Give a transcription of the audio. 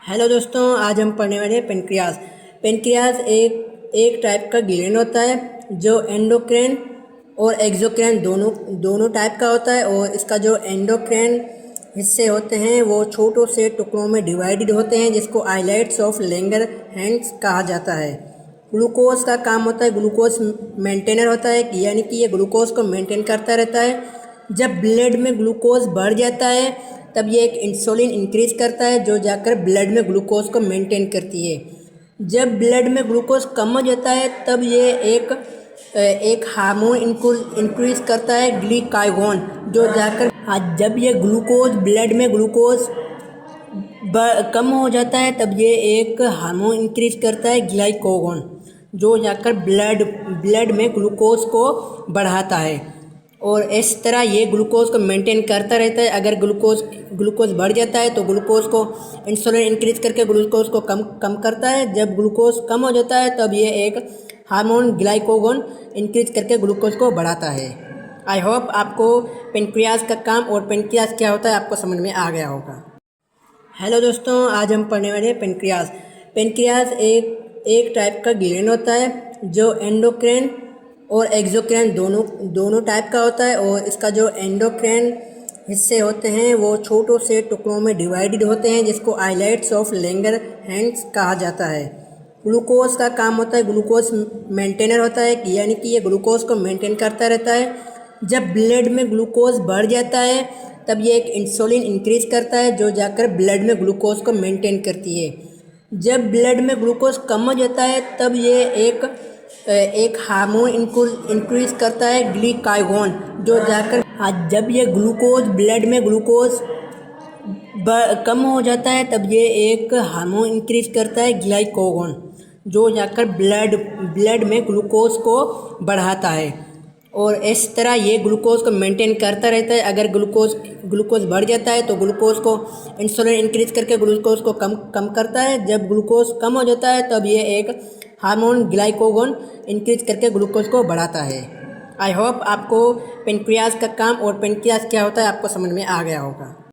Hello दोस्तों, आज हम पढ़ने वाले हैं पेनक्रियास। पेनक्रियास एक टाइप का ग्लैंड होता है जो एंडोक्राइन और एक्सोक्राइन दोनों टाइप का होता है। और इसका जो एंडोक्राइन हिस्से होते हैं वो छोटों से टुकड़ों में डिवाइडेड होते हैं, जिसको आइलैट्स ऑफ लैंगरहैंस कहा जाता है। ग्लूकोज का काम होता है, ग्लूकोज मेंटेनर होता है, यानी कि ये ग्लूकोज को मेंटेन करता रहता है। जब ब्लड में ग्लूकोज बढ़ जाता है तब ये एक इंसुलिन इंक्रीज करता है जो जाकर ब्लड में ग्लूकोज को मेंटेन करती है। जब ब्लड में ग्लूकोज कम हो जाता है तब ये एक हार्मोन इंक्रीज करता है, ग्लूकागोन, जो जाकर जब ये ग्लूकोज ब्लड में ग्लूकोज कम हो जाता है तब ये एक हार्मोन इंक्रीज करता है, ग्लाइकोगोन, जो जाकर ब्लड में ग्लूकोज को बढ़ाता है। और इस तरह ये ग्लूकोज को मेंटेन करता रहता है। अगर ग्लूकोज बढ़ जाता है तो ग्लूकोज को इंसुलिन इंक्रीज करके ग्लूकोज को कम करता है। जब ग्लूकोज कम हो जाता है तब ये एक हार्मोन ग्लाइकोगोन इंक्रीज करके ग्लूकोज को बढ़ाता है। आई होप आपको पेनक्रियास का काम और पेनक्रियास क्या होता है आपको समझ में आ गया होगा। हेलो दोस्तों, आज हम पढ़ने वाले हैं पेनक्रियास। पेनक्रियास एक टाइप का ग्लैंड होता है जो एंडोक्राइन और एक्सोक्राइन दोनों टाइप का होता है। और इसका जो एंडोक्राइन हिस्से होते हैं वो छोटों से टुकड़ों में डिवाइडेड होते हैं, जिसको आइलैट्स ऑफ लैंगरहैंस कहा जाता है। ग्लूकोज का काम होता है, ग्लूकोज मेंटेनर होता है, यानी कि ये ग्लूकोज को मेंटेन करता रहता है। जब ब्लड में ग्लूकोज बढ़ जाता है तब ये एक इंसुलिन इंक्रीज करता है जो जाकर ब्लड में ग्लूकोज को मेंटेन करती है। जब ब्लड में ग्लूकोज कम हो जाता है तब ये एक हार्मोन इंक्रीज करता है, ग्लूकागोन, जो जाकर जब ये ग्लूकोज ब्लड में ग्लूकोज कम हो जाता है तब ये एक हार्मोन इंक्रीज करता है, ग्लाइकोगोन, जो जाकर ब्लड में ग्लूकोज को बढ़ाता है। और इस तरह ये ग्लूकोज को मेंटेन करता रहता है। अगर ग्लूकोज बढ़ जाता है तो ग्लूकोज को इंसुलिन इंक्रीज करके ग्लूकोज को कम करता है। जब ग्लूकोज कम हो जाता है तब ये एक हार्मोन ग्लाइकोगोन इंक्रीज करके ग्लूकोज को बढ़ाता है। आई होप आपको पेनक्रियास का काम और पेनक्रियास क्या होता है आपको समझ में आ गया होगा।